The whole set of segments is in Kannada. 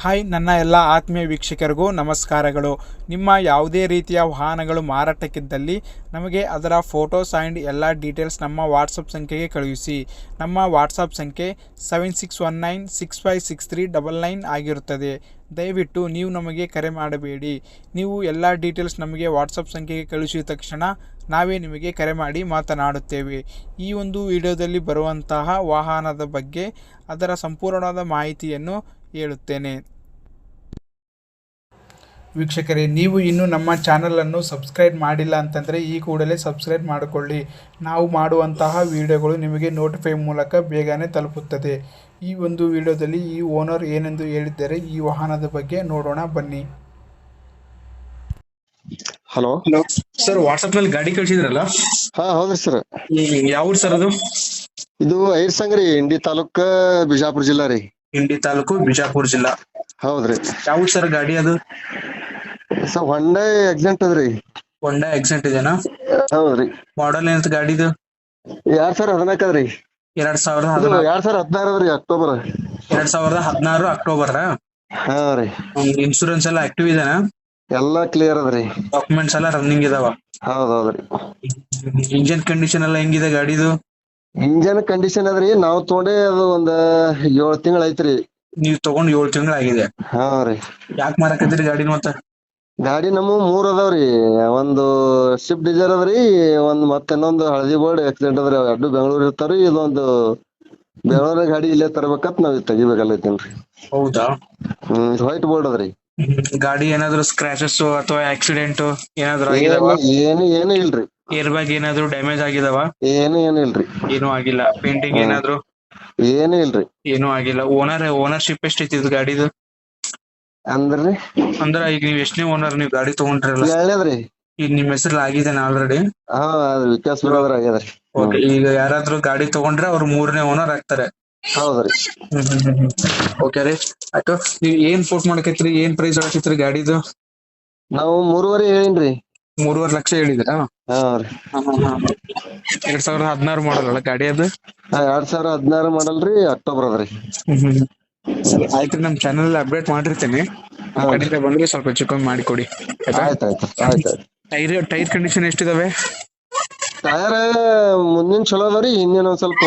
ಹಾಯ್ ನನ್ನ ಎಲ್ಲ ಆತ್ಮೀಯ ವೀಕ್ಷಕರಿಗೂ ನಮಸ್ಕಾರಗಳು. ನಿಮ್ಮ ಯಾವುದೇ ರೀತಿಯ ವಾಹನಗಳು ಮಾರಾಟಕ್ಕಿದ್ದಲ್ಲಿ ನಮಗೆ ಅದರ ಫೋಟೋಸ್ ಆ್ಯಂಡ್ ಎಲ್ಲ ಡೀಟೇಲ್ಸ್ ನಮ್ಮ ವಾಟ್ಸಪ್ ಸಂಖ್ಯೆಗೆ ಕಳುಹಿಸಿ. ನಮ್ಮ ವಾಟ್ಸಪ್ ಸಂಖ್ಯೆ 7619656399 ಆಗಿರುತ್ತದೆ. ದಯವಿಟ್ಟು ನೀವು ನಮಗೆ ಕರೆ ಮಾಡಬೇಡಿ. ನೀವು ಎಲ್ಲ ಡೀಟೇಲ್ಸ್ ನಮಗೆ ವಾಟ್ಸಪ್ ಸಂಖ್ಯೆಗೆ ಕಳುಹಿಸಿದ ತಕ್ಷಣ ನಾವೇ ನಿಮಗೆ ಕರೆ ಮಾಡಿ ಮಾತನಾಡುತ್ತೇವೆ. ಈ ಒಂದು ವಿಡಿಯೋದಲ್ಲಿ ಬರುವಂತಹ ವಾಹನದ ಬಗ್ಗೆ ಅದರ ಸಂಪೂರ್ಣವಾದ ಮಾಹಿತಿಯನ್ನು ಹೇಳುತ್ತೇನೆ. ವೀಕ್ಷಕರೇ, ನೀವು ಇನ್ನೂ ನಮ್ಮ ಚಾನಲನ್ನು ಸಬ್ಸ್ಕ್ರೈಬ್ ಮಾಡಿಲ್ಲ ಅಂತಂದರೆ ಈ ಕೂಡಲೇ ಸಬ್ಸ್ಕ್ರೈಬ್ ಮಾಡಿಕೊಳ್ಳಿ. ನಾವು ಮಾಡುವಂತಹ ವಿಡಿಯೋಗಳು ನಿಮಗೆ ನೋಟಿಫೈ ಮೂಲಕ ಬೇಗನೆ ತಲುಪುತ್ತದೆ. ಈ ಒಂದು ವಿಡಿಯೋದಲ್ಲಿ ಈ ಓನರ್ ಏನೆಂದು ಹೇಳಿದ್ದಾರೆ ಈ ವಾಹನದ ಬಗ್ಗೆ ನೋಡೋಣ ಬನ್ನಿ. ಹಲೋ ಸರ್, ವಾಟ್ಸ್ಆಪ್ ನಲ್ಲಿ ಗಾಡಿ ಕಳ್ಸಿದ್ರಲ್ಲ, ಹಾ ಹೌದ್ರಿ ಸರ್. ಯಾವ ಊರ್ ಸರ್ ಅದು? ಇದು ಐರ್ಸಂಗ್ರಿ, ಇಂಡಿ ತಾಲೂಕ, ಬಿಜಾಪುರ ಜಿಲ್ಲಾ ರೀ. ಇಂಡಿ ತಾಲೂಕು, ಬಿಜಾಪುರ ಜಿಲ್ಲಾ. ಹೌದ್ರಿ. ಯಾವ ಸರ್ ಗಾಡಿ ಅದು? ಸರ್ ಹೊಂಡಾ ಎಕ್ಸೆಂಟ್ ಅದ್ರಿ. ಹೊಂಡಾ ಎಕ್ಸೆಂಟ್ ಇದೆನಾ? ಹೌದ್ರಿ. ಮಾಡೆಲ್ ಏನಂತ ಗಾಡಿದು? 2014 ಅದ್ರಿ. 2016 ಅದ್ರಿ, ಅಕ್ಟೋಬರ್. 2016 ಅಕ್ಟೋಬರ್. ಹಾ ರೀ. ಇನ್ಶೂರೆನ್ಸ್ ಎಲ್ಲ ಆಕ್ಟಿವ್ ಇದೆನಾ? ಎಲ್ಲಾ ಕ್ಲಿಯರ್ ಅದ್ರಿ. ಡಾಕ್ಯುಮೆಂಟ್ಸ್ ಎಲ್ಲ ರನ್ನಿಂಗ್ ಇದಾವ? ಹೌದೌದ್ರಿ. ಇಂಜಿನ್ ಕಂಡೀಷನ್ ಎಲ್ಲ ಹೆಂಗಿದೆ ಗಾಡಿದು? ಇಂಜನ್ ಕಂಡೀಷನ್ ಅದ್ರಿ. ನಾವ್ ತೊಗೊಂಡೆ ಅದು ಒಂದ್ 7 ತಿಂಗಳ ಐತ್ರಿ. ನೀವ್ ತಗೊಂಡ್ 7 ತಿಂಗಳು ಆಗಿದೆ. ಹಾ ರೀ. ಯಾಕೆ ಮಾರಕತ್ತೀರಿ ಗಾಡಿ? ಗಾಡಿ ನಮ್ಮ 3 ಅದಾವ್ರಿ. ಒಂದು ಸ್ವಿಫ್ಟ್ ಡಿಸೈರ್ ಅದ್ರಿ, ಮತ್ತೆ ಇನ್ನೊಂದು ಹಳದಿ ಬೋರ್ಡ್ ಆಕ್ಸಿಡೆಂಟ್ ಅದ್ರಿ. ಎರಡು ಬೆಂಗಳೂರು ಇರ್ತಾವ್ರಿ. ಇದೊಂದು ಬೆಂಗಳೂರ ಗಾಡಿ ಇಲ್ಲೇ ತರಬೇಕಂತ ನಾವ್ ತೆಗಿಬೇಕಲ್ಲೈತೇನ್ರಿ. ಹೌದಾ? ವೈಟ್ ಬೋರ್ಡ್ ಅದ್ರಿ. ಗಾಡಿ ಏನಾದ್ರು ಸ್ಕ್ರಾಚಸ್ ಅಥವಾ ಆಕ್ಸಿಡೆಂಟ್ ಏನಾದ್ರು ಆಗಿದಾವ? ಏನು ಇಲ್ರಿ. ಏರ್ ಬ್ಯಾಗ್ ಏನಾದ್ರು ಡ್ಯಾಮೇಜ್ ಆಗಿದಾವ? ಏನು ಇಲ್ರಿ. ಏನೂ ಆಗಿಲ್ಲ. ಪೇಂಟಿಂಗ್ ಏನಾದ್ರು? ಏನು ಇಲ್ರಿ. ಏನೂ ಆಗಿಲ್ಲ. ಓನರ್ಶಿಪ್ ಎಷ್ಟೈತಿ ಇದು ಗಾಡಿದು? ಅಂದ್ರಿ ಈಗ ನೀವ್ ಎಷ್ಟನೇ ಓನರ್? ನೀವ್ ಗಾಡಿ ತಗೊಂಡ್ರಲ್ಲ, ಎರಡನೇದ್ರಿ. ಈಗ ನಿಮ್ ಹೆಸರು ಆಗಿದ್ದೇನೆ ಆಲ್ರೆಡಿ? ಹಾ, ವಿಕಾಸ್ ಬ್ರದರ್ ಆಗ್ಯದ್ರಿ. ಈಗ ಯಾರಾದ್ರೂ ಗಾಡಿ ತಗೊಂಡ್ರೆ ಅವ್ರು 3ನೇ ಓನರ್ ಆಗ್ತಾರೆ. ಹೌದ್ರಿ. ಓಕೆ ರೀ, ಆಯ್ತು. ನೀವ್ ಏನ್ ಫೋಟ್ ಮಾಡಕೈತ್ರಿ? ಏನ್ ಪ್ರೈಸ್ ಆಗಕೈತ್ರಿ ಗಾಡಿದು? ನಾವು 3.5 ಹೇಳಿನ್ರಿ. 3.5 ಲಕ್ಷ ಹೇಳಿದ್ರಾ? ಹಾ ರೀ. 2016 ಮಾಡಲ್ ಅಲ್ಲ ಗಾಡಿ ಅದು? 2016 ಮಾಡಲ್ರಿ, ಅಕ್ಟೋಬರ್ ಅದ್ರಿ. ಸರಿ, ಆಯ್ತು. ನಮ್ ಚಾನಲ್ ಅಪ್ಡೇಟ್ ಮಾಡಿರ್ತೇನೆ. ಕಡಿಮೆ ಬಂದ್ರೆ ಸ್ವಲ್ಪ ಚಿಕ್ಕನ್ ಮಾಡಿ ಕೊಡಿ. ಆಯ್ತಾಯ್ತು. Tyre condition ಎಷ್ಟಿದಾವೆ? ಟೈರ್ ಮುಂದಿನ ಚಲೋ ಅದಾವ್ರಿ, ಹಿಂದಿನ ಒಂದ್ ಸ್ವಲ್ಪ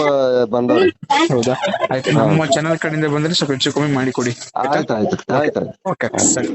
ಬಂದವ್ರಿ. ಹೌದಾ? ಆಯ್ತು. ನಮ್ಮ ಚಾನಲ್ ಕಡೆಯಿಂದ ಬಂದ್ರೆ ಸ್ವಲ್ಪ ಹೆಚ್ಚು ಕಮ್ಮಿ ಮಾಡಿ ಕೊಡಿ. ಆಯ್ತಾಯ್ತು. ಓಕೆ, ಸರಿ.